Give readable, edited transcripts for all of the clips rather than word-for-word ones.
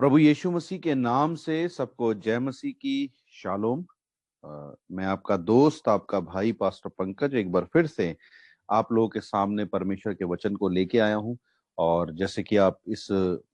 प्रभु यीशु मसीह के नाम से सबको जय मसीह की शालोम। मैं आपका दोस्त, आपका भाई पास्टर पंकज एक बार फिर से आप लोगों के सामने परमेश्वर के वचन को लेके आया हूं। और जैसे कि आप इस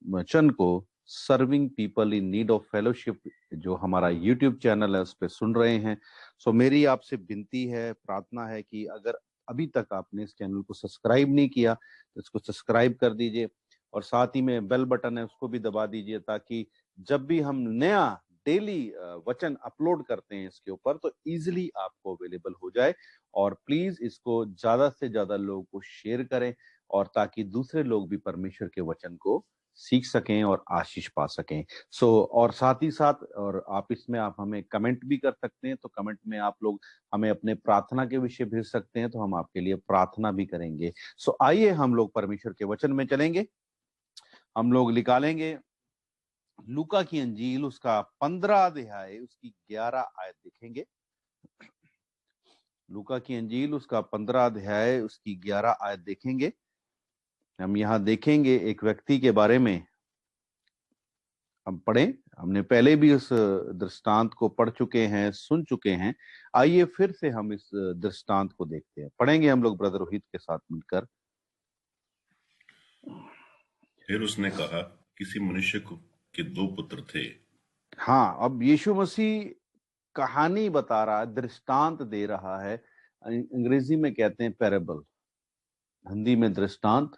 वचन को serving people in need of fellowship जो हमारा यूट्यूब चैनल है उस पर सुन रहे हैं, सो मेरी आपसे विनती है, प्रार्थना है कि अगर अभी तक आपने इस चैनल को सब्सक्राइब नहीं किया तो इसको सब्सक्राइब कर दीजिए और साथ ही में बेल बटन है उसको भी दबा दीजिए, ताकि जब भी हम नया डेली वचन अपलोड करते हैं इसके ऊपर तो इजीली आपको अवेलेबल हो जाए। और प्लीज इसको ज्यादा से ज्यादा लोगों को शेयर करें और ताकि दूसरे लोग भी परमेश्वर के वचन को सीख सकें और आशीष पा सकें। और साथ ही साथ और आप इसमें आप हमें कमेंट भी कर सकते हैं, तो कमेंट में आप लोग हमें अपने प्रार्थना के विषय भेज सकते हैं, तो हम आपके लिए प्रार्थना भी करेंगे। आइए हम लोग परमेश्वर के वचन में चलेंगे। हम लोग निकालेंगे लूका की अंजील उसका 15 अध्याय उसकी 11 आयत देखेंगे। लूका की अंजील उसका 15 अध्याय उसकी 11 आयत देखेंगे। हम यहाँ देखेंगे एक व्यक्ति के बारे में। हम पढ़ें, हमने पहले भी उस दृष्टांत को पढ़ चुके हैं, सुन चुके हैं। आइए फिर से हम इस दृष्टांत को देखते हैं। पढ़ेंगे हम लोग ब्रदर रोहित के साथ मिलकर। फिर उसने कहा, किसी मनुष्य के दो पुत्र थे। हाँ, अब यीशु मसीह कहानी बता रहा है, दृष्टांत दे रहा है। अंग्रेजी में कहते हैं पैराबल, हिंदी में दृष्टांत।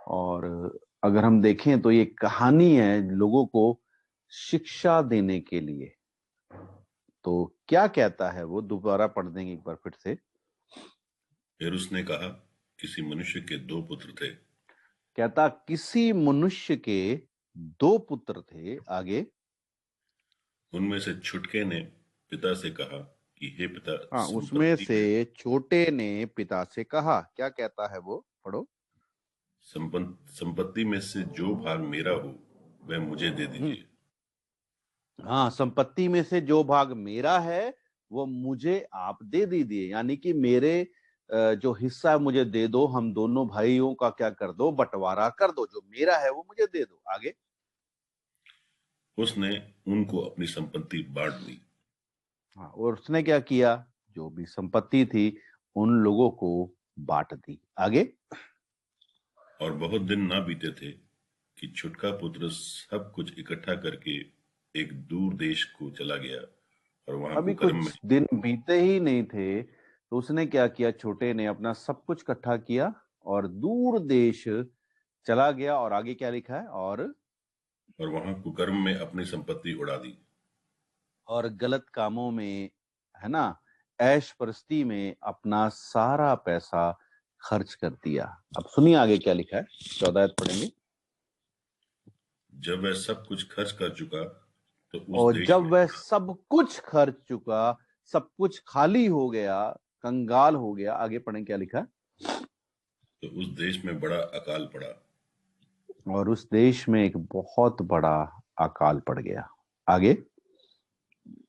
और अगर हम देखें तो ये कहानी है लोगों को शिक्षा देने के लिए। तो क्या कहता है वो, दोबारा पढ़ देंगे एक बार फिर से। फिर उसने कहा, किसी मनुष्य के दो पुत्र थे। कहता किसी मनुष्य के दो पुत्र थे। आगे, उनमें से छुटके ने पिता से कहा कि हे पिता, हाँ, उसमें से छोटे ने पिता से कहा, क्या कहता है वो, पढ़ो। संपत्ति में से जो भाग मेरा हो वह मुझे दे दीजिए। हाँ, संपत्ति में से जो भाग मेरा है वो मुझे आप दे दीजिए, यानी कि मेरे जो हिस्सा है मुझे दे दो। हम दोनों भाइयों का क्या कर दो, बंटवारा कर दो, जो मेरा है वो मुझे दे दो। आगे, उसने उनको अपनी संपत्ति बांट दी। हाँ, और उसने क्या किया, जो भी संपत्ति थी उन लोगों को बांट दी। आगे, और बहुत दिन ना बीते थे कि छुटका पुत्र सब कुछ इकट्ठा करके एक दूर देश को चला गया और वहां अभी कुकर्म में। कुछ दिन बीते ही नहीं थे तो उसने क्या किया, छोटे ने अपना सब कुछ इकट्ठा किया और दूर देश चला गया। और आगे क्या लिखा है, और वहां कुकर्म में अपनी संपत्ति उड़ा दी। और गलत कामों में, है ना, ऐश परस्ती में अपना सारा पैसा खर्च कर दिया। अब सुनिए आगे क्या लिखा है, 14 आयत पढ़ेंगे। जब वह सब कुछ खर्च कर चुका तो उस और देश जब में वह सब कुछ खर्च चुका, सब कुछ खाली हो गया, कंगाल हो गया। आगे पढ़ें क्या लिखा है। तो उस देश में बड़ा अकाल पड़ा। और उस देश में एक बहुत बड़ा अकाल पड़ गया। आगे,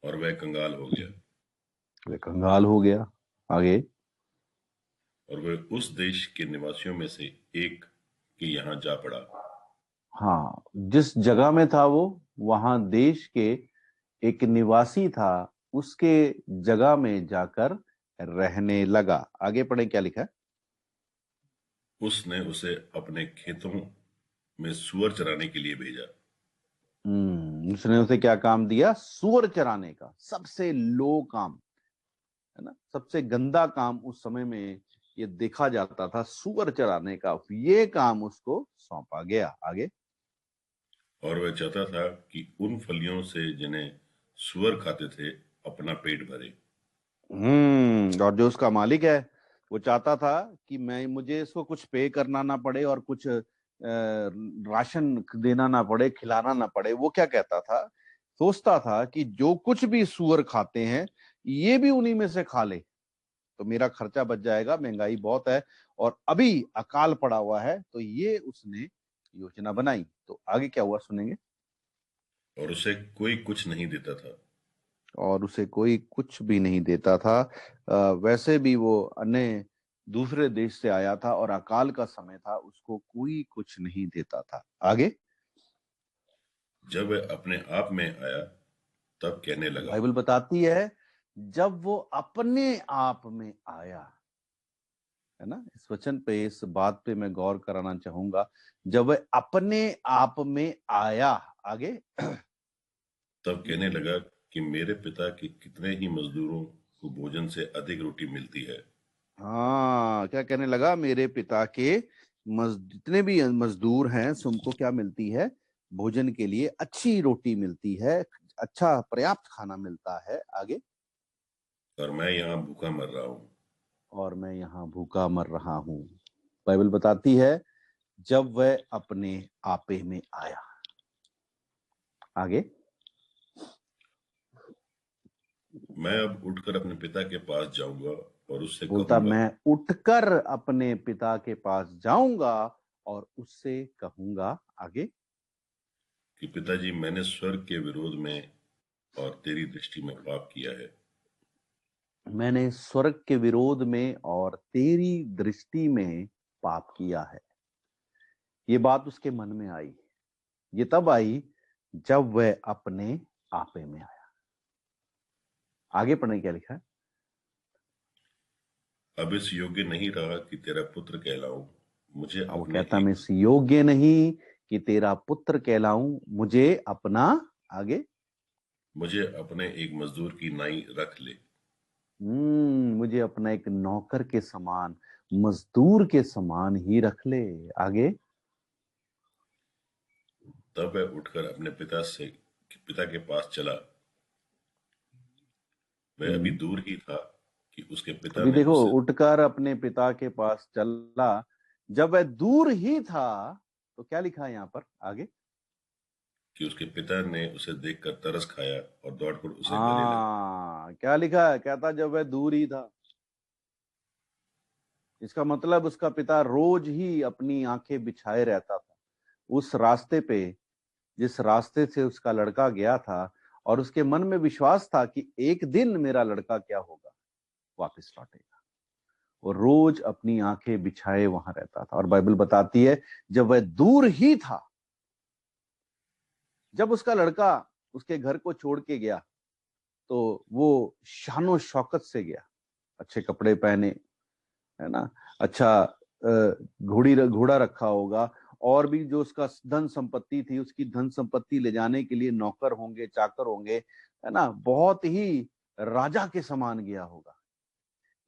और वह कंगाल हो गया। वह कंगाल हो गया। आगे, और वह उस देश के निवासियों में से एक के यहाँ जा पड़ा। हाँ, जिस जगह में था वो, वहां देश के एक निवासी था, उसके जगह में जाकर रहने लगा। आगे पढ़ें क्या लिखा है। उसने उसे अपने खेतों में सुअर चराने के लिए भेजा। उसने उसे क्या काम दिया, सूअर चराने का। सबसे लो काम, है ना, सबसे गंदा काम उस समय में ये देखा जाता था, सूअर चराने का। ये काम उसको सौंपा गया। आगे, और वह चाहता था कि उन फलियों से जिन्हें सुअर खाते थे अपना पेट भरे। और जो उसका मालिक है वो चाहता था कि मैं मुझे इसको कुछ पे करना ना पड़े और कुछ राशन देना ना पड़े, खिलाना ना पड़े। वो क्या कहता था, सोचता था कि जो कुछ भी सूअर खाते हैं ये भी उन्हीं में से खा ले तो मेरा खर्चा बच जाएगा। महंगाई बहुत है और अभी अकाल पड़ा हुआ है, तो ये उसने योजना बनाई। तो आगे क्या हुआ सुनेंगे। और उसे कोई कुछ नहीं देता था। और उसे कोई कुछ भी नहीं देता था। वैसे भी वो अन्य दूसरे देश से आया था और अकाल का समय था, उसको कोई कुछ नहीं देता था। आगे, जब वह अपने आप में आया तब कहने लगा। बाइबल बताती है जब वो अपने आप में आया, है ना। इस वचन पे, इस बात पे मैं गौर कराना चाहूंगा। जब वह अपने आप में आया, आगे तब कहने लगा कि मेरे पिता के कितने ही मजदूरों को भोजन से अधिक रोटी मिलती है। हाँ, क्या कहने लगा? मेरे पिता के जितने भी मजदूर हैं, उनको क्या मिलती है? भोजन के लिए अच्छी रोटी मिलती है, अच्छा पर्याप्त खाना मिलता है। आगे, और मैं यहाँ भूखा मर रहा हूँ। और मैं यहाँ भूखा मर रहा हूँ। बाइबल बताती है जब वह अपने आपे में आया। आगे, मैं अब उठकर अपने पिता के पास जाऊंगा और उससे बोलता कहूंगा मैं उठकर अपने पिता के पास जाऊंगा और उससे कहूंगा। आगे, कि पिताजी, मैंने स्वर्ग के विरोध में और तेरी दृष्टि में पाप किया है। मैंने स्वर्ग के विरोध में और तेरी दृष्टि में पाप किया है। ये बात उसके मन में आई। ये तब आई जब वह अपने आपे में आया। आगे पढ़ने क्या लिखा है? अब इस योग्य नहीं रहा कि तेरा पुत्र कहलाऊं। मुझे अब वो अपने कहता मैं एक इस योग्य नहीं कि तेरा पुत्र कहलाऊं, मुझे अपना, आगे, मुझे अपने एक मजदूर की नाई रख ले। मुझे अपना एक नौकर के समान, मजदूर के समान ही रख ले। आगे, तब वह उठकर अपने पिता के पास चला। वह अभी हम्म दूर ही था कि उसके पिता अभी ने देखो, उसे उठकर अपने पिता के पास चला। जब वह दूर ही था, तो क्या लिखा है यहां पर? आगे, देखकर तरस खाया और दौड़कर उसे गले लगा। हाँ, क्या लिखा है? कहता जब वह दूर ही था। इसका मतलब उसका पिता रोज ही अपनी आंखें बिछाए रहता था उस रास्ते पे, जिस रास्ते से उसका लड़का गया था। और उसके मन में विश्वास था कि एक दिन मेरा लड़का क्या होगा, वापस लौटेगा। वो रोज अपनी आंखें बिछाए वहां रहता था। और बाइबल बताती है जब वह दूर ही था, जब उसका लड़का उसके घर को छोड़ के गया, तो वो शानो शौकत से गया, अच्छे कपड़े पहने, है ना, अच्छा घोड़ा रखा होगा, और भी जो उसका धन संपत्ति थी, उसकी धन संपत्ति ले जाने के लिए नौकर होंगे, चाकर होंगे, है ना, बहुत ही राजा के समान गया होगा।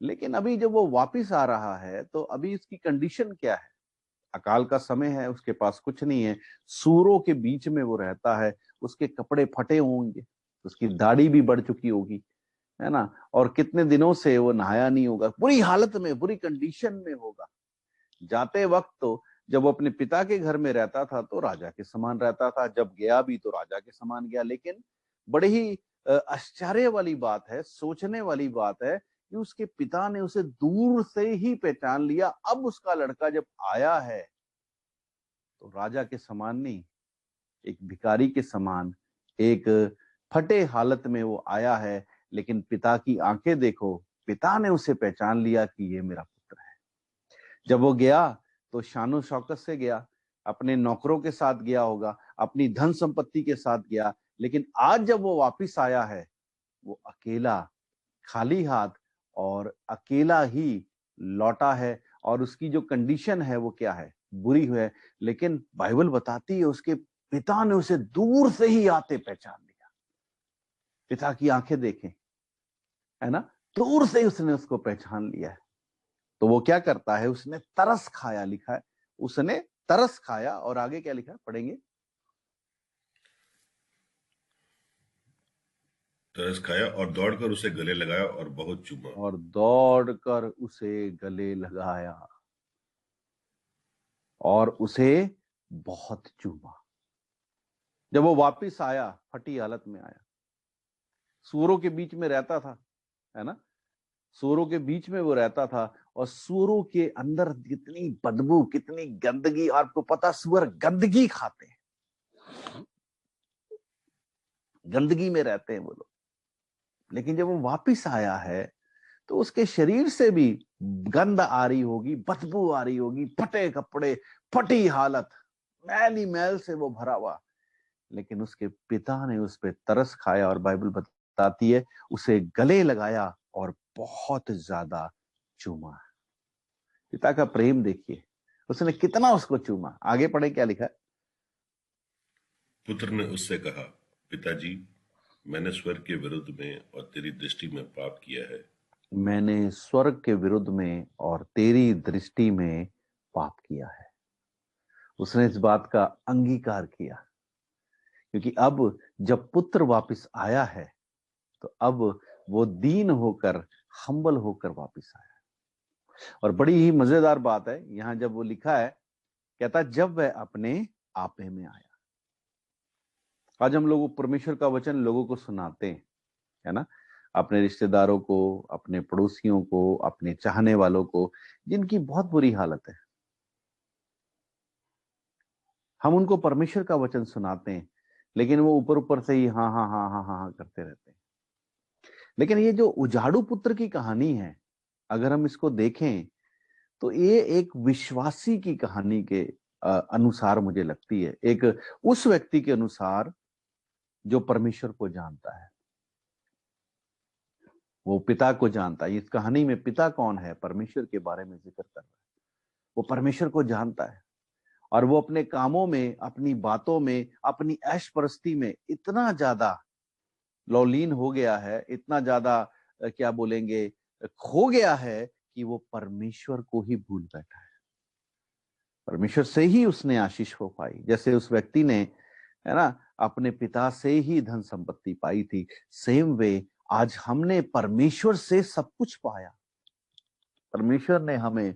लेकिन अभी जब वो वापिस आ रहा है, तो अभी इसकी कंडीशन क्या है? अकाल का समय है, उसके पास कुछ नहीं है, सूरों के बीच में वो रहता है, उसके कपड़े फटे होंगे, उसकी दाढ़ी भी बढ़ चुकी होगी, है ना, और कितने दिनों से वो नहाया नहीं होगा, बुरी हालत में, बुरी कंडीशन में होगा। जाते वक्त तो जब वो अपने पिता के घर में रहता था तो राजा के समान रहता था, जब गया भी तो राजा के समान गया। लेकिन बड़ी ही आश्चर्य वाली बात है, सोचने वाली बात है कि उसके पिता ने उसे दूर से ही पहचान लिया। अब उसका लड़का जब आया है तो राजा के समान नहीं, एक भिखारी के समान, एक फटे हालत में वो आया है। लेकिन पिता की आंखें देखो, पिता ने उसे पहचान लिया कि ये मेरा पुत्र है। जब वो गया तो शानो शौकत से गया, अपने नौकरों के साथ गया होगा, अपनी धन संपत्ति के साथ गया। लेकिन आज जब वो वापिस आया है, वो अकेला, खाली हाथ और अकेला ही लौटा है। और उसकी जो कंडीशन है वो क्या है? बुरी है। लेकिन बाइबल बताती है उसके पिता ने उसे दूर से ही आते पहचान लिया। पिता की आंखें देखें, है ना, दूर से ही उसने उसको पहचान लिया है। तो वो क्या करता है? उसने तरस खाया, लिखा है, उसने तरस खाया। और आगे क्या लिखा है, पढ़ेंगे? तरस खाया और दौड़कर उसे गले लगाया और बहुत चूमा। और दौड़कर उसे गले लगाया और उसे बहुत चूमा। जब वो वापिस आया, फटी हालत में आया, सूअरों के बीच में रहता था, है ना, सूअरों के बीच में वो रहता था। और सूअरों के अंदर कितनी बदबू, कितनी गंदगी, आपको पता, सूअर गंदगी खाते हैं, गंदगी में रहते हैं वो लोग। लेकिन जब वो वापिस आया है तो उसके शरीर से भी गंध आ रही होगी, बदबू आ रही होगी, फटे कपड़े, फटी हालत, मैल ही मैल से वो भरा हुआ। लेकिन उसके पिता ने उस पर तरस खाया और बाइबल बताती है उसे गले लगाया और बहुत ज्यादा चूमा। पिता का प्रेम देखिए, उसने कितना उसको चूमा। आगे पढ़े क्या लिखा है। पुत्र ने उससे कहा, पिताजी, मैंने स्वर्ग के विरुद्ध में और तेरी दृष्टि में पाप किया है। मैंने स्वर्ग के विरुद्ध में और तेरी दृष्टि में पाप किया है। उसने इस बात का अंगीकार किया, क्योंकि अब जब पुत्र वापस आया है तो अब वो दीन होकर, हम्बल होकर वापस आया। और बड़ी ही मजेदार बात है यहां जब वो लिखा है, कहता जब वह अपने आपे में आया। आज हम लोग परमेश्वर का वचन लोगों को सुनाते हैं, है ना, अपने रिश्तेदारों को, अपने पड़ोसियों को, अपने चाहने वालों को, जिनकी बहुत बुरी हालत है। हम उनको परमेश्वर का वचन सुनाते हैं, लेकिन वो ऊपर ऊपर से ही हाँ हाँ हाँ हाँ हाँ हाँ करते रहते हैं। लेकिन ये जो उजाड़ू पुत्र की कहानी है, अगर हम इसको देखें तो ये एक विश्वासी की कहानी के अनुसार मुझे लगती है, एक उस व्यक्ति के अनुसार जो परमेश्वर को जानता है, वो पिता को जानता है। इस कहानी में पिता कौन है, परमेश्वर के बारे में जिक्र कर रहा है। वो परमेश्वर को जानता है और वो अपने कामों में, अपनी बातों में, अपनी ऐश परस्ती में इतना ज्यादा लौलीन हो गया है, इतना ज्यादा क्या बोलेंगे, खो गया है कि वो परमेश्वर को ही भूल बैठा है। परमेश्वर से ही उसने आशीष हो पाई, जैसे उस व्यक्ति ने, है ना, अपने पिता से ही धन संपत्ति पाई थी। सेम वे आज हमने परमेश्वर से सब कुछ पाया। परमेश्वर ने हमें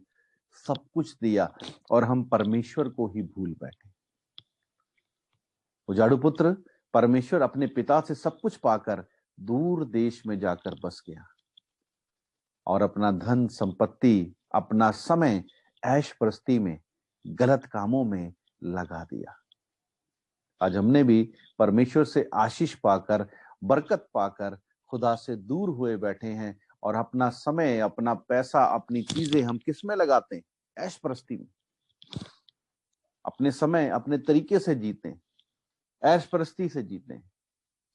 सब कुछ दिया और हम परमेश्वर को ही भूल बैठे। उजाड़ू पुत्र परमेश्वर अपने पिता से सब कुछ पाकर दूर देश में जाकर बस गया और अपना धन संपत्ति, अपना समय ऐश प्रस्ती में, गलत कामों में लगा दिया। आज हमने भी परमेश्वर से आशीष पाकर, बरकत पाकर खुदा से दूर हुए बैठे हैं और अपना समय, अपना पैसा, अपनी चीजें हम किस में लगाते हैं, ऐश प्रस्ती में। अपने समय अपने तरीके से जीते हैं, ऐश प्रस्ती से जीते हैं,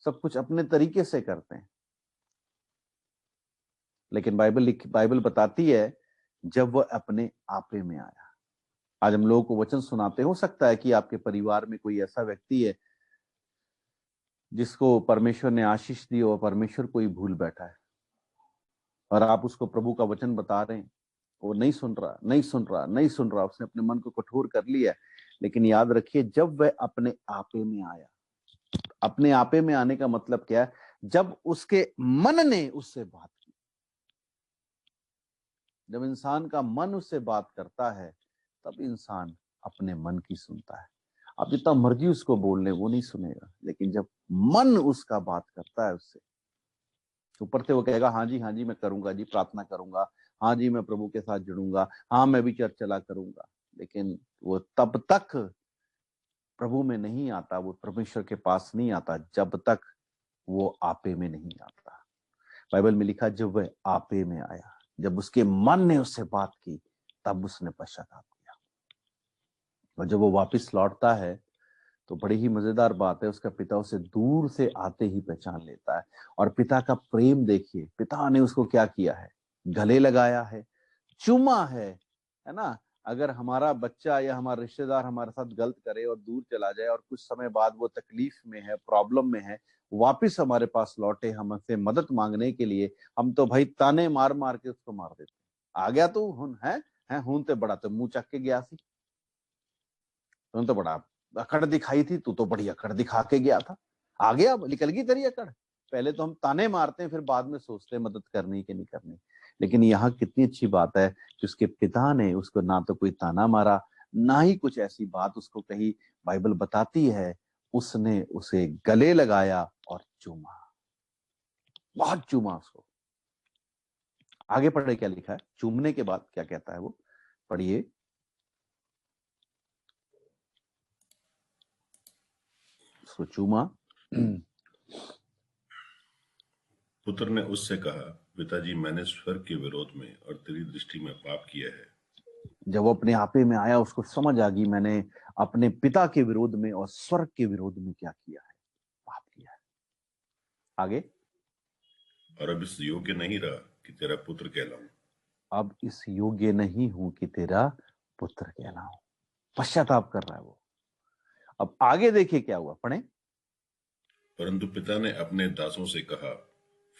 सब कुछ अपने तरीके से करते हैं। लेकिन बाइबल बताती है जब वह अपने आपे में आया। आज हम लोगों को वचन सुनाते, हो सकता है कि आपके परिवार में कोई ऐसा व्यक्ति है जिसको परमेश्वर ने आशीष दी और परमेश्वर को ही भूल बैठा है, और आप उसको प्रभु का वचन बता रहे हैं, वो नहीं सुन रहा, नहीं सुन रहा, नहीं सुन रहा, उसने अपने मन को कठोर कर लिया है। लेकिन याद रखिए, जब वह अपने आपे में आया, अपने आपे में आने का मतलब क्या है, जब उसके मन ने उससे बात की। जब इंसान का मन उससे बात करता है तब इंसान अपने मन की सुनता है। आप जितना मर्जी उसको बोल ले, वो नहीं सुनेगा। लेकिन जब मन उसका बात करता है उससे, ऊपर से वो कहेगा हाँ जी मैं करूंगा जी, प्रार्थना करूंगा, हाँ जी मैं प्रभु के साथ जुड़ूंगा, हाँ मैं भी चर्च चला करूंगा, लेकिन वो तब तक प्रभु में नहीं आता, वो परमेश्वर के पास नहीं आता जब तक वो आपे में नहीं आता। बाइबल में लिखा जब वह आपे में आया, जब उसके मन ने उससे बात की, तब उसने पश्चाताप किया। और जब वो वापस लौटता है तो बड़ी ही मजेदार बात है, उसका पिता उसे दूर से आते ही पहचान लेता है। और पिता का प्रेम देखिए, पिता ने उसको क्या किया है, गले लगाया है, चूमा है ना। अगर हमारा बच्चा या हमारा रिश्तेदार हमारे साथ गलत करे और दूर चला जाए और कुछ समय बाद वो तकलीफ में है, प्रॉब्लम में है, वापिस हमारे पास लौटे हमसे मदद मांगने के लिए, हम तो भाई ताने मार मार के उसको मार देते। आ गया तू हुन है हुन ते बड़ा तो मुंह चक के गया सी, तुम तो बड़ा अकड़ दिखाई थी, तू तो बड़ी अकड़ दिखा के गया था, आ गया निकल गई तेरी अकड़। पहले तो हम ताने मारते हैं, फिर बाद में सोचते हैं मदद करनी कि नहीं करनी। लेकिन यहाँ कितनी अच्छी बात है कि उसके पिता ने उसको ना तो कोई ताना मारा, ना ही कुछ ऐसी बात उसको कही। बाइबल बताती है उसने उसे गले लगाया और चूमा, बहुत चूमा उसको। आगे पढ़े क्या लिखा है, चूमने के बाद क्या कहता है वो, पढ़िए। उसको चूमा। पुत्र ने उससे कहा, पिताजी, मैंने स्वर्ग के विरोध में और तेरी दृष्टि में पाप किया है। जब वो अपने आपे में आया, उसको समझ आ गई मैंने अपने पिता के विरोध में और स्वर्ग के विरोध में क्या किया है, पाप किया है। आगे, और अब इस योग्य नहीं रहा कि तेरा पुत्र कहलाऊं। अब इस योग्य नहीं हूं कि तेरा पुत्र कहलाऊं। पश्चाताप कर रहा है वो। अब आगे देखिए क्या हुआ, पढ़े। परंतु पिता ने अपने दासों से कहा,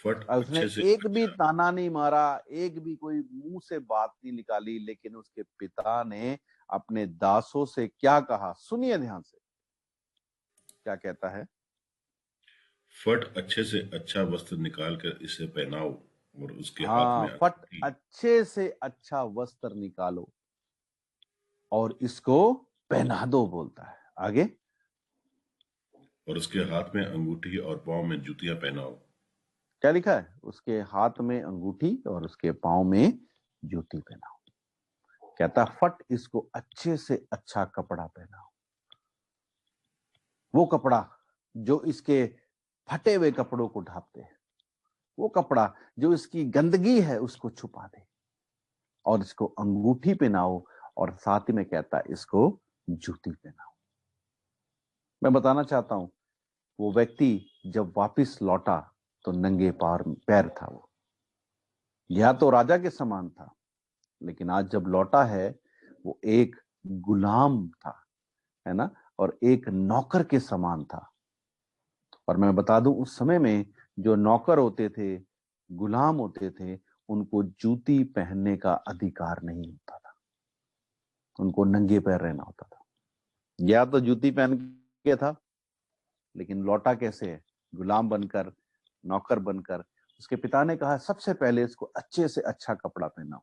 फट उसने अच्छे से एक भी अच्छा। ताना नहीं मारा, एक भी कोई मुंह से बात नहीं निकाली, लेकिन उसके पिता ने अपने दासों से क्या कहा, सुनिए ध्यान से, क्या कहता है। फट अच्छे से अच्छा वस्त्र निकाल कर इसे पहनाओ और उसके हाथ हाँ, में फट अंगूठी अच्छे से अच्छा वस्त्र निकालो और इसको पहना दो, बोलता है। आगे, और उसके हाथ में अंगूठी और पांव में जूतियां पहनाओ। क्या लिखा है, उसके हाथ में अंगूठी और उसके पांव में जूती पहनाओ। कहता फट इसको अच्छे से अच्छा कपड़ा पहनाओ, वो कपड़ा जो इसके फटे हुए कपड़ों को ढांपते हैं, वो कपड़ा जो इसकी गंदगी है उसको छुपा दे, और इसको अंगूठी पहनाओ, और साथ ही में कहता है इसको जूती पहनाओ। मैं बताना चाहता हूं, वो व्यक्ति जब वापिस लौटा तो नंगे पैर था वो। यह तो राजा के समान था, लेकिन आज जब लौटा है वो एक गुलाम था, है ना, और एक नौकर के समान था। और मैं बता दूं, उस समय में जो नौकर होते थे, गुलाम होते थे, उनको जूती पहनने का अधिकार नहीं होता था, उनको नंगे पैर रहना होता था। या तो जूती पहन के था, लेकिन लौटा कैसे है, गुलाम बनकर, नौकर बनकर। उसके पिता ने कहा सबसे पहले इसको अच्छे से अच्छा कपड़ा पहनाओ,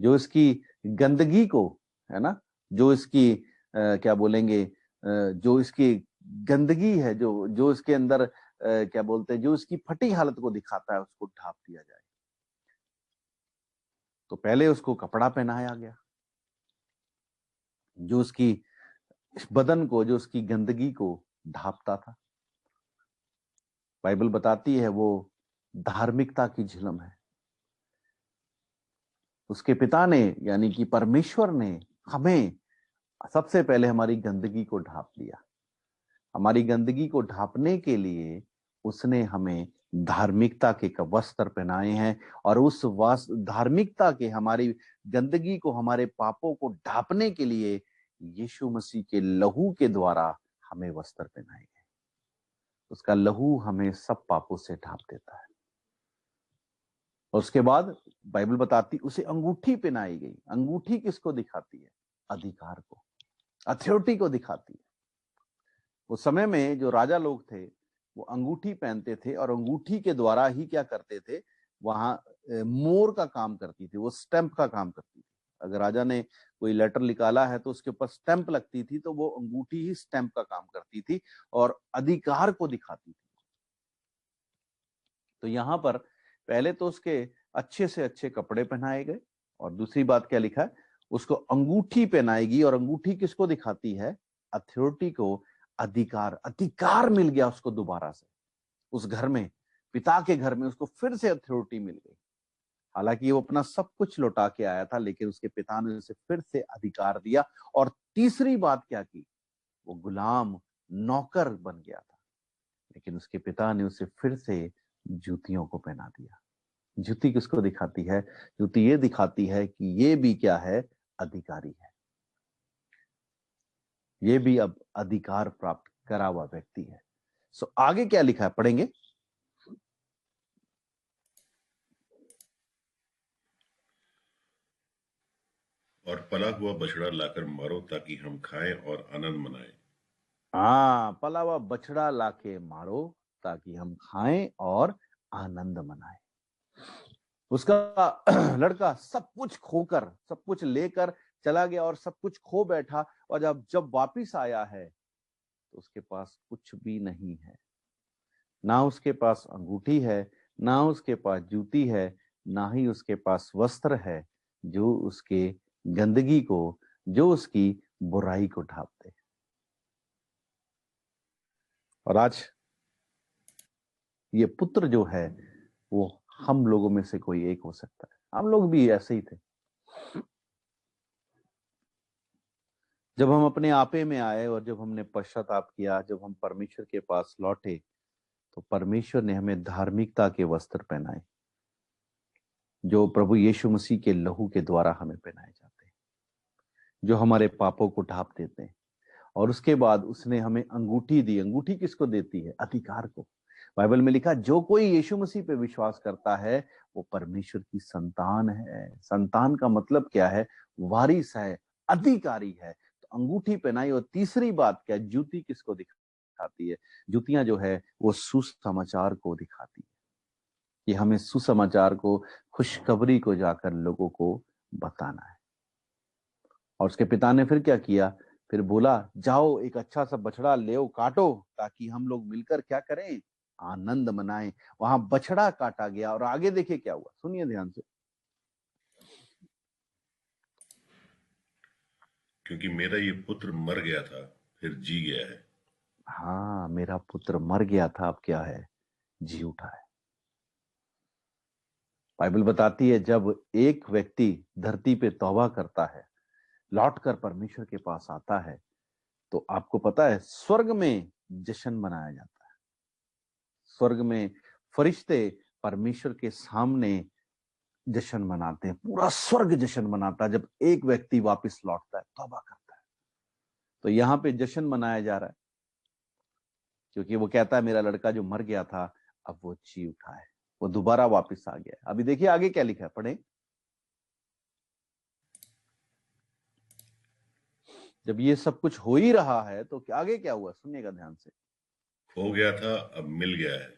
जो इसकी गंदगी को, है ना, जो इसकी क्या बोलेंगे, जो इसकी गंदगी है, जो जो इसके अंदर क्या बोलते हैं, जो इसकी फटी हालत को दिखाता है, उसको ढांप दिया जाए। तो पहले उसको कपड़ा पहनाया गया जो उसकी बदन को, जो उसकी गंदगी को ढांपता था। बाइबल बताती है वो धार्मिकता की झिलम है। उसके पिता ने, यानी कि परमेश्वर ने, हमें सबसे पहले हमारी गंदगी को ढांप दिया। हमारी गंदगी को ढांपने के लिए उसने हमें धार्मिकता के वस्त्र पहनाए हैं, और उस धार्मिकता के, हमारी गंदगी को, हमारे पापों को ढांपने के लिए यीशु मसीह के लहू के द्वारा हमें वस्त्र पहनाए गए। उसका लहू हमें सब पापों से ढांप देता है। और उसके बाद बाइबल बताती उसे अंगूठी पहनाई गई। अंगूठी किसको दिखाती है, अधिकार को, अथॉरिटी को दिखाती है। उस समय में जो राजा लोग थे वो अंगूठी पहनते थे, और अंगूठी के द्वारा ही क्या करते थे, वहां मोर का काम करती थी, वो स्टैंप का काम करती थी। अगर राजा ने कोई लेटर निकाला है तो उसके ऊपर स्टैंप लगती थी, तो वो अंगूठी ही स्टैंप का काम करती थी और अधिकार को दिखाती थी। तो यहां पर पहले तो उसके अच्छे से अच्छे कपड़े पहनाए गए, और दूसरी बात क्या लिखा है, उसको अंगूठी पहनाएगी। और अंगूठी किसको दिखाती है, अथॉरिटी को, अधिकार, अधिकार मिल गया उसको दोबारा से। उस घर में, पिता के घर में उसको फिर से अथॉरिटी मिल गई। हालांकि वो अपना सब कुछ लौटा के आया था, लेकिन उसके पिता ने उसे फिर से अधिकार दिया। और तीसरी बात क्या की, वो गुलाम, नौकर बन गया था, लेकिन उसके पिता ने उसे फिर से जूतियों को पहना दिया। जूती किसको दिखाती है, जूती ये दिखाती है कि ये भी क्या है, अधिकारी है, ये भी अब अधिकार प्राप्त करा हुआ व्यक्ति है। सो आगे क्या लिखा है, पढ़ेंगे। और पला हुआ बछड़ा लाकर मारो ताकि हम खाएं और आनंद मनाएं। हाँ, पला हुआ बछड़ा लाके मारो ताकि हम खाएं और आनंद मनाएं। उसका लड़का सब कुछ खोकर, सब कुछ लेकर चला गया और सब कुछ खो बैठा, और जब जब वापिस आया है तो उसके पास कुछ भी नहीं है। ना उसके पास अंगूठी है, ना उसके पास जूती है, ना ही उसके पास वस्त्र है जो उसके गंदगी को, जो उसकी बुराई को ढांपते। और आज ये पुत्र जो है वो हम लोगों में से कोई एक हो सकता है। हम लोग भी ऐसे ही थे। जब हम अपने आपे में आए और जब हमने पश्चाताप किया, जब हम परमेश्वर के पास लौटे, तो परमेश्वर ने हमें धार्मिकता के वस्त्र पहनाए, जो प्रभु यीशु मसीह के लहू के द्वारा हमें पहनाए जाते हैं, जो हमारे पापों को ढांप देते हैं। और उसके बाद उसने हमें अंगूठी दी। अंगूठी किसको देती है? अधिकार को। बाइबल में लिखा, जो कोई यीशु मसीह पे विश्वास करता है वो परमेश्वर की संतान है। संतान का मतलब क्या है? वारिस है, अधिकारी है। तो अंगूठी पहनाई। और तीसरी बात क्या? जूती किसको दिखाती है? जूतियां जो है वो सुसमाचार को दिखाती है, कि हमें सुसमाचार को, खुशखबरी को जाकर लोगों को बताना है। और उसके पिता ने फिर क्या किया? फिर बोला, जाओ एक अच्छा सा बछड़ा ले आओ, काटो, ताकि हम लोग मिलकर क्या करें? आनंद मनाएं। वहां बछड़ा काटा गया और आगे देखिए क्या हुआ, सुनिए ध्यान से। क्योंकि मेरा ये पुत्र मर गया था, फिर जी गया है। हाँ, मेरा पुत्र मर गया था, अब क्या है? जी उठा है। बाइबल बताती है, जब एक व्यक्ति धरती पे तौबा करता है, लौटकर परमेश्वर के पास आता है, तो आपको पता है स्वर्ग में जश्न मनाया जाता है। स्वर्ग में फरिश्ते परमेश्वर के सामने जश्न मनाते हैं। पूरा स्वर्ग जश्न मनाता है जब एक व्यक्ति वापस लौटता है, तौबा करता है। तो यहां पे जश्न मनाया जा रहा है, क्योंकि वो कहता है मेरा लड़का जो मर गया था अब वो जी उठा है, वो दोबारा वापस आ गया है। अभी देखिए आगे क्या लिखा है, पढ़े। जब ये सब कुछ हो ही रहा है तो आगे क्या हुआ, सुनिएगा ध्यान से। खो गया था, अब मिल गया है।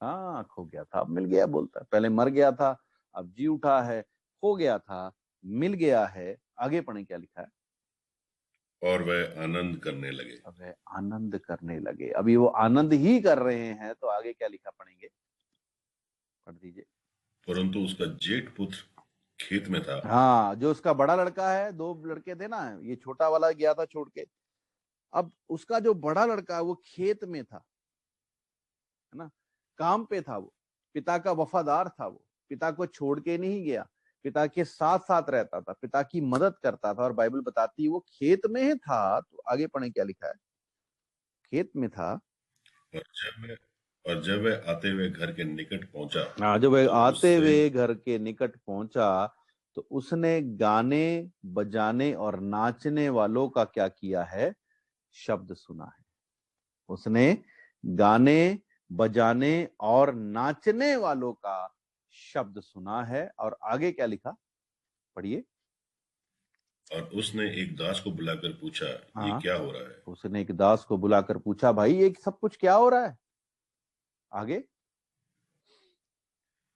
हाँ, खो गया था अब मिल गया बोलता है। पहले मर गया था, अब जी उठा है। खो गया था, मिल गया है। आगे पढ़े क्या लिखा है। और वह आनंद करने लगे। अब है आनंद करने लगे। अभी वो आनंद ही कर रहे हैं, तो आगे क्या लिखा, पढ़ेंगे, पढ़ दीजिए। परंतु उसका जेठ पुत्र खेत में था। हाँ, जो उसका बड़ा लड़का है, दो लड़के थे ना, ये छोटा वाला गया था छोड़ के। अब उसका जो बड़ा लड़का है वो खेत में था, है ना, काम पे था वो। पिता का वफादार था वो, पिता को छोड़ के नहीं गया, पिता के साथ साथ रहता था, पिता की मदद करता था। और बाइबल बताती है वो खेत में था। तो आगे पढ़े क्या लिखा है। खेत में था। और जब वह आते हुए घर के निकट पहुंचा, हाँ, जब वह तो आते उससे हुए घर के निकट पहुंचा, तो उसने गाने बजाने और नाचने वालों का क्या किया है? शब्द सुना है। उसने गाने बजाने और नाचने वालों का शब्द सुना है। और आगे क्या लिखा, पढ़िए। और उसने एक दास को बुलाकर पूछा, ये हाँ, क्या हो रहा है? उसने एक दास को बुलाकर पूछा, भाई ये सब कुछ क्या हो रहा है? आगे।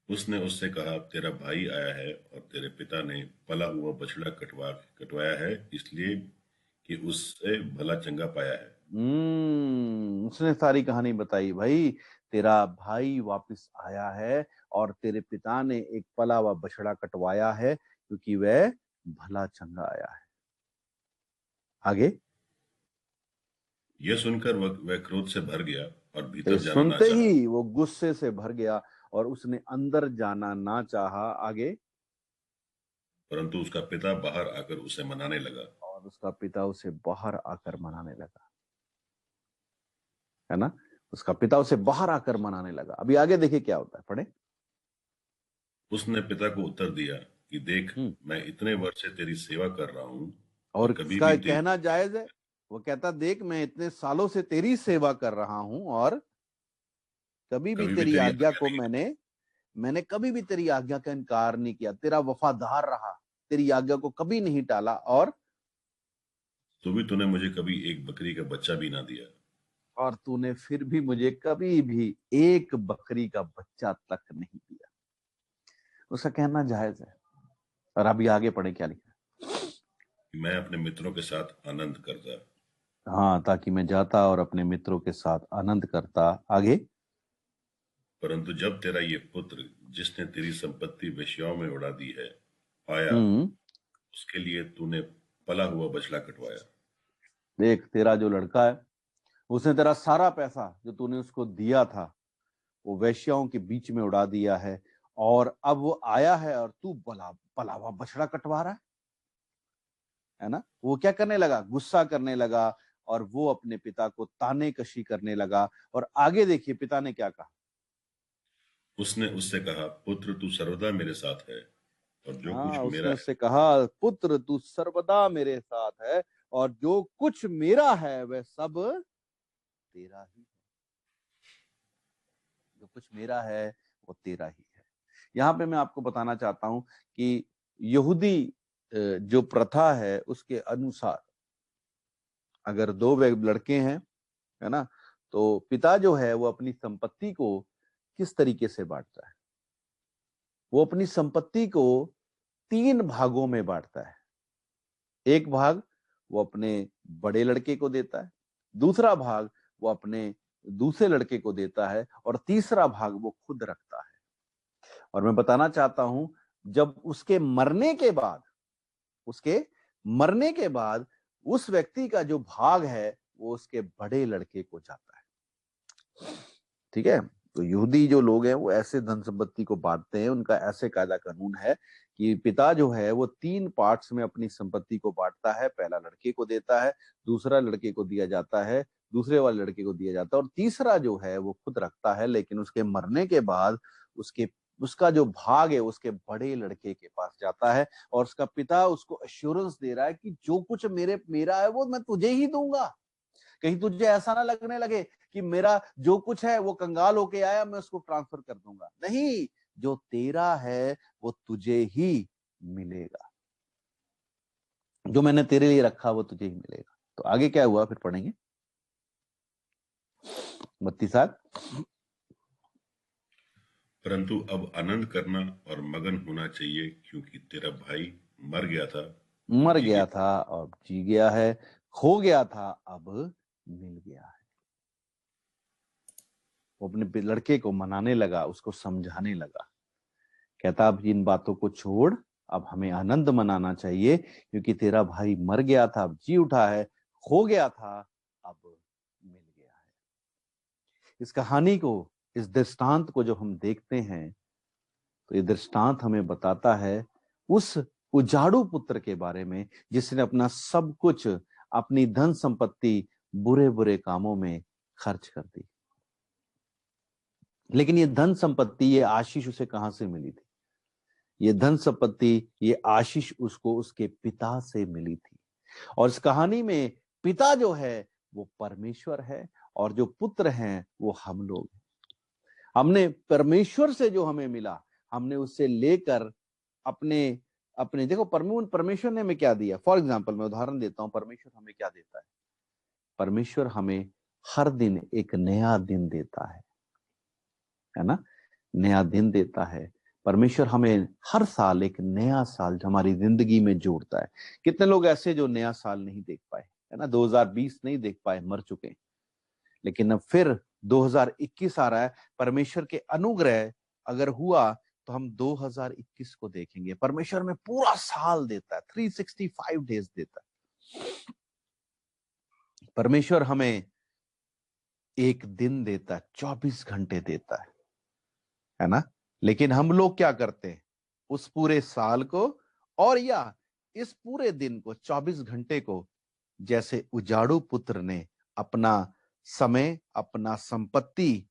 उसने उससे कहा, तेरा भाई आया है और तेरे पिता ने पला हुआ बछड़ा कटवाया है, इसलिए कि उससे भला चंगा पाया है। उसने सारी कहानी बताई। भाई, तेरा भाई वापस आया है और तेरे पिता ने एक पला हुआ बछड़ा कटवाया है, क्योंकि वह भला चंगा आया है। आगे। यह सुनकर वह क्रोध से भर गया और तो भीतर जाना ना सुनते चाहा। ही वो गुस्से से भर गया और उसने अंदर जाना ना चाहा। आगे। परंतु उसका पिता बाहर आकर उसे मनाने लगा। और उसका पिता उसे बाहर आकर मनाने लगा, है ना। उसका पिता उसे बाहर आकर मनाने लगा। अभी आगे देखिए क्या होता है, पढ़े। उसने पिता को उत्तर दिया कि देख, हम्म मैं इतने वर्ष से तेरी सेवा कर रहा हूं और और कभी इसका भी कहना जायज है। वो कहता, देख मैं इतने सालों से तेरी सेवा कर रहा हूं और कभी भी तेरी तेरी आज्ञा आज्ञा को नहीं। मैंने कभी भी तेरी आज्ञा का इनकार नहीं किया। तेरा वफादार रहा, तेरी आज्ञा को कभी नहीं टाला। तो भी तूने मुझे कभी एक बकरी का बच्चा भी ना दिया। और तूने फिर भी मुझे कभी भी एक बकरी का बच्चा तक नहीं दिया। उसका कहना जायज है। और अभी आगे पढ़े क्या लिखा कि मैं अपने मित्रों के साथ आनंद करता। है। हाँ, ताकि मैं जाता और अपने मित्रों के साथ आनंद करता। आगे। परंतु जब तेरा ये पुत्र, जिसने तेरी संपत्ति वेश्याओं में उड़ा दी है, आया, हम्म उसके लिए तूने पला हुआ बछड़ा कटवाया। देख, तेरा जो लड़का है, उसने तेरा सारा पैसा जो तूने उसको दिया था वो वेश्याओं के बीच में उड़ा दिया है। और अब वो आया है और तू पला हुआ बछड़ा कटवा रहा है। है ना। वो क्या करने लगा, गुस्सा करने लगा और वो अपने पिता को ताने कशी करने लगा। और आगे देखिए पिता ने क्या कहा। उसने उससे कहा, पुत्र तू सर्वदा मेरे साथ है और जो कुछ हाँ, मेरा उसने है। उससे कहा, पुत्र तू सर्वदा मेरे साथ है और जो कुछ मेरा है वह सब तेरा ही है। जो कुछ मेरा है वो तेरा ही है। यहाँ पे मैं आपको बताना चाहता हूं कि यहूदी जो प्रथा है उसके अनुसार अगर दो लड़के हैं, है ना, तो पिता जो है वो अपनी संपत्ति को किस तरीके से बांटता है। वो अपनी संपत्ति को 3 भागों में बांटता है। एक भाग वो अपने बड़े लड़के को देता है, दूसरा भाग वो अपने दूसरे लड़के को देता है और तीसरा भाग वो खुद रखता है। और मैं बताना चाहता हूं, जब उसके मरने के बाद उस व्यक्ति का जो भाग है वो उसके बड़े लड़के को जाता है। ठीक है। तो यहूदी जो लोग हैं वो ऐसे धन संपत्ति को बांटते हैं। उनका ऐसे कायदा कानून है कि पिता जो है वो 3 पार्ट्स में अपनी संपत्ति को बांटता है। पहला लड़के को देता है, दूसरा लड़के को दिया जाता है, दूसरे वाले लड़के को दिया जाता है और तीसरा जो है वो खुद रखता है। लेकिन उसके मरने के बाद उसके उसका जो भाग है उसके बड़े लड़के के पास जाता है और उसका पिता उसको अश्योरेंस दे रहा है कि जो कुछ मेरा है वो मैं तुझे ही दूंगा। कहीं तुझे ऐसा ना लगने लगे कि मेरा जो कुछ है वो कंगाल होके आया, मैं उसको ट्रांसफर कर दूंगा। नहीं, जो तेरा है वो तुझे ही मिलेगा। जो मैंने तेरे लिए रखा वो तुझे ही मिलेगा। तो आगे क्या हुआ फिर पढ़ेंगे 32। परंतु अब आनंद करना और मगन होना चाहिए, क्योंकि तेरा भाई मर गया था, मर जी गया गया। था और जी गया है, खो गया था अब मिल गया है। वो अपने लड़के को मनाने लगा, उसको समझाने लगा। कहता अब इन बातों को छोड़, अब हमें आनंद मनाना चाहिए क्योंकि तेरा भाई मर गया था अब जी उठा है, खो गया था अब मिल गया है। इस कहानी को, इस दृष्टांत को जो हम देखते हैं तो ये दृष्टांत हमें बताता है उस उजाड़ू पुत्र के बारे में जिसने अपना सब कुछ, अपनी धन संपत्ति बुरे बुरे कामों में खर्च कर दी। लेकिन ये धन संपत्ति, ये आशीष उसे कहां से मिली थी? ये धन संपत्ति, ये आशीष उसको उसके पिता से मिली थी। और इस कहानी में पिता जो है वो परमेश्वर है और जो पुत्र हैं वो हम लोग। हमने परमेश्वर से जो हमें मिला, हमने उससे लेकर अपने अपने देखो परमेश्वर ने हमें क्या दिया। फॉर एग्जाम्पल मैं उदाहरण देता हूं, परमेश्वर हमें क्या देता है। परमेश्वर हमें हर दिन एक नया दिन देता है ना, नया दिन देता है। परमेश्वर हमें हर साल एक नया साल हमारी जिंदगी में जोड़ता है। कितने लोग ऐसे जो नया साल नहीं देख पाए, है ना, 2020 नहीं देख पाए, मर चुके। लेकिन अब फिर 2021 आ रहा है। परमेश्वर के अनुग्रह अगर हुआ तो हम 2021 को देखेंगे। परमेश्वर में पूरा साल देता है, 365 डेज देता है। परमेश्वर हमें एक दिन देता है, 24 घंटे देता है ना। लेकिन हम लोग क्या करते हैं, उस पूरे साल को और या इस पूरे दिन को, 24 घंटे को, जैसे उजाड़ू पुत्र ने अपना समय, अपना संपत्ति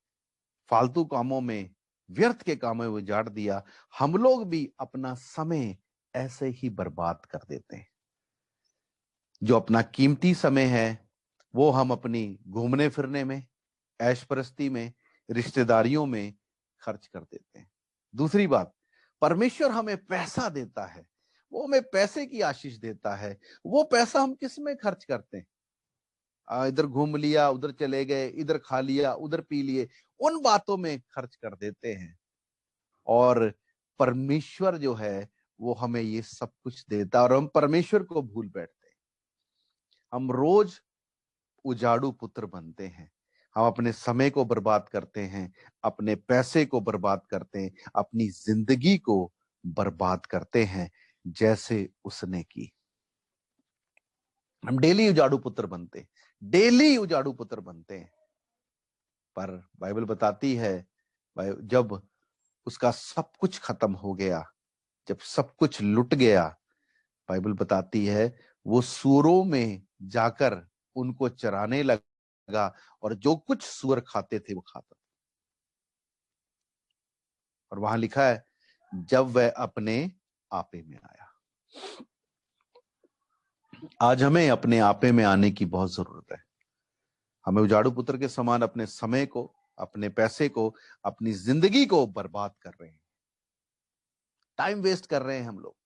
फालतू कामों में, व्यर्थ के कामों में उजाड़ दिया, हम लोग भी अपना समय ऐसे ही बर्बाद कर देते हैं। जो अपना कीमती समय है वो हम अपनी घूमने फिरने में, ऐश परस्ती में, रिश्तेदारियों में खर्च कर देते हैं। दूसरी बात, परमेश्वर हमें पैसा देता है, वो हमें पैसे की आशीष देता है। वो पैसा हम किस में खर्च करते हैं? इधर घूम लिया, उधर चले गए, इधर खा लिया, उधर पी लिए, उन बातों में खर्च कर देते हैं। और परमेश्वर जो है वो हमें ये सब कुछ देता है और हम परमेश्वर को भूल बैठते हैं। हम रोज उजाड़ू पुत्र बनते हैं। हम अपने समय को बर्बाद करते हैं, अपने पैसे को बर्बाद करते हैं, अपनी जिंदगी को बर्बाद करते हैं, जैसे उसने की। हम डेली उजाड़ू पुत्र बनते हैं, डेली उजाड़ू पुत्र बनते हैं। पर बाइबल बताती है जब उसका सब कुछ खत्म हो गया, जब सब कुछ लुट गया, बाइबल बताती है वो सूअरों में जाकर उनको चराने लगा और जो कुछ सूअर खाते थे वो खाता था। और वहां लिखा है जब वह अपने आपे में आया। आज हमें अपने आपे में आने की बहुत जरूरत है। हमें उजाड़ू पुत्र के समान अपने समय को, अपने पैसे को, अपनी जिंदगी को बर्बाद कर रहे हैं, टाइम वेस्ट कर रहे हैं हम लोग।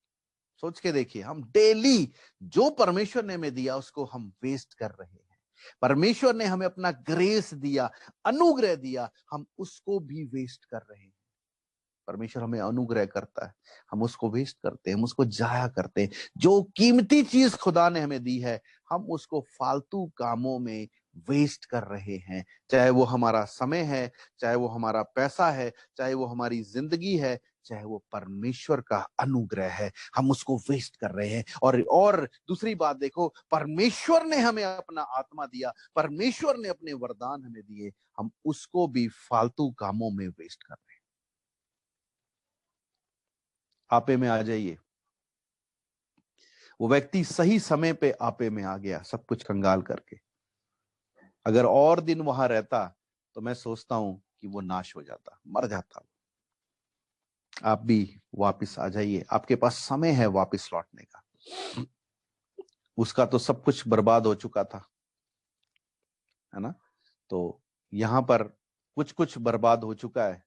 सोच के देखिए, हम डेली जो परमेश्वर ने हमें दिया उसको हम वेस्ट कर रहे हैं। परमेश्वर ने हमें अपना ग्रेस दिया, अनुग्रह दिया, हम उसको भी वेस्ट कर रहे हैं। परमेश्वर हमें अनुग्रह करता है, हम उसको वेस्ट करते हैं, हम उसको जाया करते हैं। जो कीमती चीज खुदा ने हमें दी है, हम उसको फालतू कामों में वेस्ट कर रहे हैं। चाहे वो हमारा समय है, चाहे वो हमारा पैसा है, चाहे वो हमारी जिंदगी है, चाहे वो परमेश्वर का अनुग्रह है, हम उसको वेस्ट कर रहे हैं। और दूसरी बात देखो, परमेश्वर ने हमें अपना आत्मा दिया, परमेश्वर ने अपने वरदान हमें दिए, हम उसको भी फालतू कामों में वेस्ट कर रहे हैं। आपे में आ जाइए। वो व्यक्ति सही समय पे आपे में आ गया, सब कुछ कंगाल करके। अगर और दिन वहां रहता तो मैं सोचता हूं कि वो नाश हो जाता, मर जाता। आप भी वापस आ जाइए, आपके पास समय है वापस लौटने का। उसका तो सब कुछ बर्बाद हो चुका था, है ना। तो यहां पर कुछ कुछ बर्बाद हो चुका है,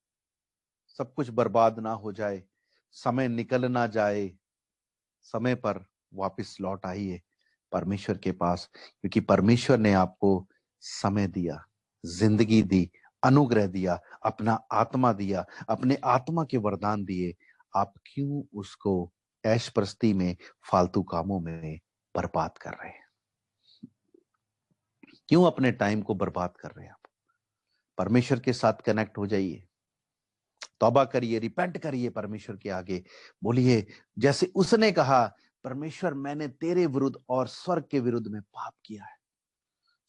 सब कुछ बर्बाद ना हो जाए, समय निकल ना जाए। समय पर वापस लौट आइए परमेश्वर के पास, क्योंकि परमेश्वर ने आपको समय दिया, जिंदगी दी, अनुग्रह दिया, अपना आत्मा दिया, अपने आत्मा के वरदान दिए। आप क्यों उसको ऐश प्रस्ती में, फालतू कामों में बर्बाद कर रहे हैं? क्यों अपने टाइम को बर्बाद कर रहे हैं आप? परमेश्वर के साथ कनेक्ट हो जाइए, तौबा करिए, रिपेंट करिए परमेश्वर के आगे, बोलिए जैसे उसने कहा, परमेश्वर मैंने तेरे विरुद्ध और स्वर्ग के विरुद्ध में पाप किया है।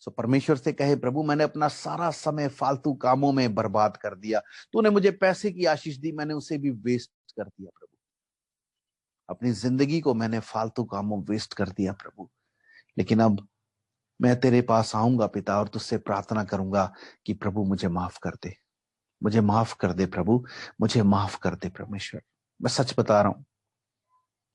सो परमेश्वर से कहे, प्रभु मैंने अपना सारा समय फालतू कामों में बर्बाद कर दिया, तूने मुझे पैसे की आशीष दी, मैंने उसे भी वेस्ट कर दिया प्रभु। अपनी जिंदगी को मैंने फालतू कामों वेस्ट कर दिया प्रभु। लेकिन अब मैं तेरे पास आऊंगा पिता, और तुझसे प्रार्थना करूंगा कि प्रभु मुझे माफ कर दे, मुझे माफ कर दे प्रभु, मुझे माफ कर दे परमेश्वर। मैं सच बता रहा हूं,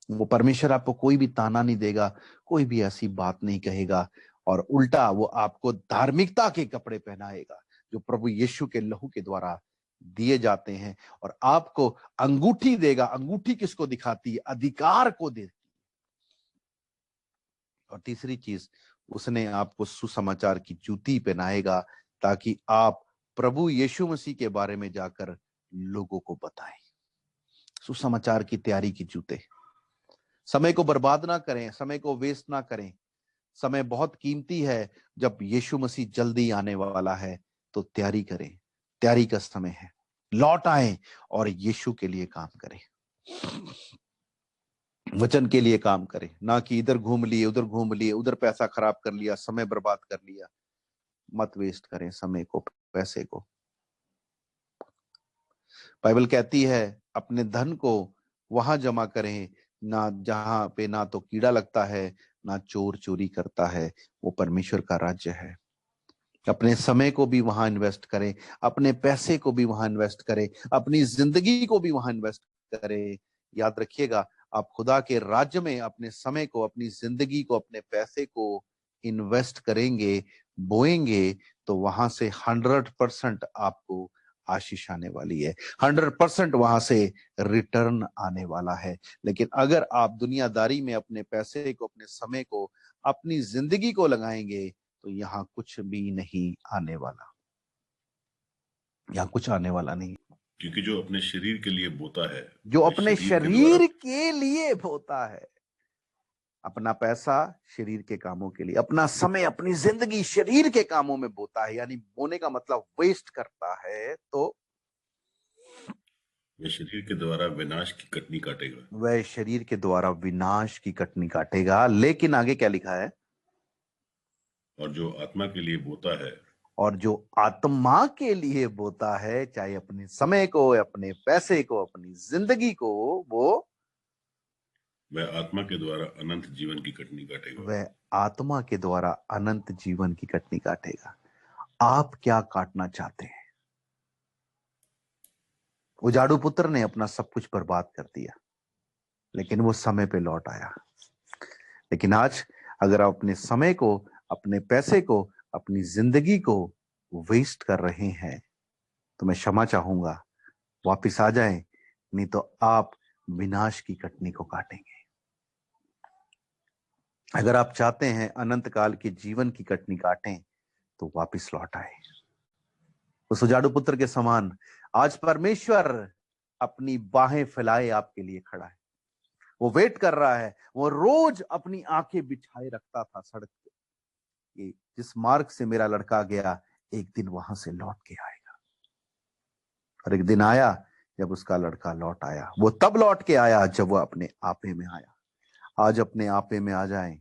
वो परमेश्वर आपको कोई भी ताना नहीं देगा, कोई भी ऐसी बात नहीं कहेगा, और उल्टा वो आपको धार्मिकता के कपड़े पहनाएगा जो प्रभु यीशु के लहू के द्वारा दिए जाते हैं, और आपको अंगूठी देगा। अंगूठी किसको दिखाती है? अधिकार को देती है। और तीसरी चीज, उसने आपको सुसमाचार की जूती पहनाएगा, ताकि आप प्रभु यीशु मसीह के बारे में जाकर लोगों को बताएं। सुसमाचार की तैयारी की जूते। समय को बर्बाद ना करें, समय को वेस्ट ना करें। समय बहुत कीमती है, जब यीशु मसीह जल्दी आने वाला है तो तैयारी करें। तैयारी का समय है, लौट आए और यीशु के लिए काम करें, वचन के लिए काम करें, ना कि इधर घूम लिए, उधर घूम लिए, उधर पैसा खराब कर लिया, समय बर्बाद कर लिया। मत वेस्ट करें समय को, पैसे को। बाइबल कहती है अपने धन को वहां जमा करें ना जहां पे ना तो कीड़ा लगता है, ना चोर चोरी करता है, वो परमेश्वर का राज्य है। अपने समय को भी वहां इन्वेस्ट करें, अपने पैसे को भी वहां इन्वेस्ट करें, अपनी जिंदगी को भी वहां इन्वेस्ट करें। याद रखिएगा, आप खुदा के राज्य में अपने समय को, अपनी जिंदगी को, अपने पैसे को इन्वेस्ट करेंगे, बोएंगे, तो वहां से 100% आपको आशीष आने वाली है, 100% वहां से रिटर्न आने वाला है। लेकिन अगर आप दुनियादारी में अपने पैसे को, अपने समय को, अपनी जिंदगी को लगाएंगे, तो यहाँ कुछ भी नहीं आने वाला, यहाँ कुछ आने वाला नहीं। क्योंकि जो अपने शरीर के लिए बोता है, जो वह अपने शरीर के द्वारा शरीर के लिए बोता है, अपना पैसा शरीर के कामों के लिए, अपना समय, अपनी जिंदगी शरीर के कामों में बोता है, यानी बोने का मतलब वेस्ट करता है, तो वह शरीर के द्वारा विनाश की कटनी काटेगा। वह शरीर के द्वारा विनाश की कटनी काटेगा। लेकिन आगे क्या लिखा है? और जो आत्मा के लिए बोता है, और जो आत्मा के लिए बोता है, चाहे अपने समय को, अपने पैसे को, अपनी जिंदगी को, वो वह आत्मा के द्वारा अनंत जीवन की कटनी काटेगा। वह आत्मा के द्वारा अनंत जीवन की कटनी काटेगा। आप क्या काटना चाहते हैं? उजाड़ू पुत्र ने अपना सब कुछ बर्बाद कर दिया, लेकिन वो समय पे लौट आया। लेकिन आज अगर आप अपने समय को, अपने पैसे को, अपनी जिंदगी को वेस्ट कर रहे हैं, तो मैं क्षमा चाहूंगा, वापिस आ जाएं, नहीं तो आप विनाश की कटनी को काटेंगे। अगर आप चाहते हैं अनंत काल के जीवन की कटनी काटें, तो वापिस लौट आए उस उजाड़ू पुत्र के समान। आज परमेश्वर अपनी बाहें फैलाए आपके लिए खड़ा है। वो वेट कर रहा है। वो रोज अपनी आंखें बिछाए रखता था सड़क पे कि जिस मार्ग से मेरा लड़का गया, एक दिन वहां से लौट के आएगा। और एक दिन आया जब उसका लड़का लौट आया। वो तब लौट के आया जब वो अपने आपे में आया। आज अपने आपे में आ जाएं,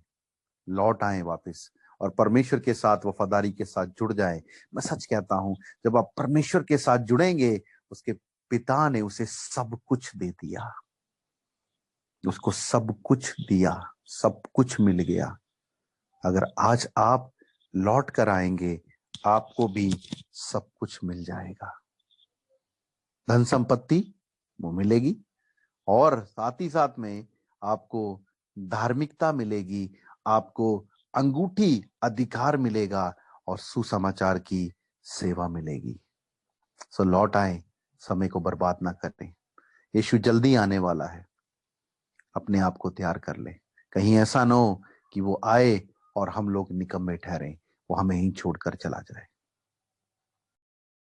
लौट आए वापस, और परमेश्वर के साथ वफादारी के साथ जुड़ जाएं। मैं सच कहता हूं, जब आप परमेश्वर के साथ जुड़ेंगे, उसके पिता ने उसे सब कुछ दे दिया। उसको सब कुछ दिया, सब कुछ मिल गया। अगर आज आप लौट कर आएंगे, आपको भी सब कुछ मिल जाएगा। धन संपत्ति वो मिलेगी, और साथ ही साथ में आपको धार्मिकता मिलेगी, आपको अंगूठी अधिकार मिलेगा, और सुसमाचार की सेवा मिलेगी। सो लौट आए, समय को बर्बाद ना करें। यीशु जल्दी आने वाला है। अपने आप को तैयार कर ले। कहीं ऐसा ना हो कि वो आए और हम लोग निकम्मे ठहरें, वो हमें ही छोड़कर चला जाए।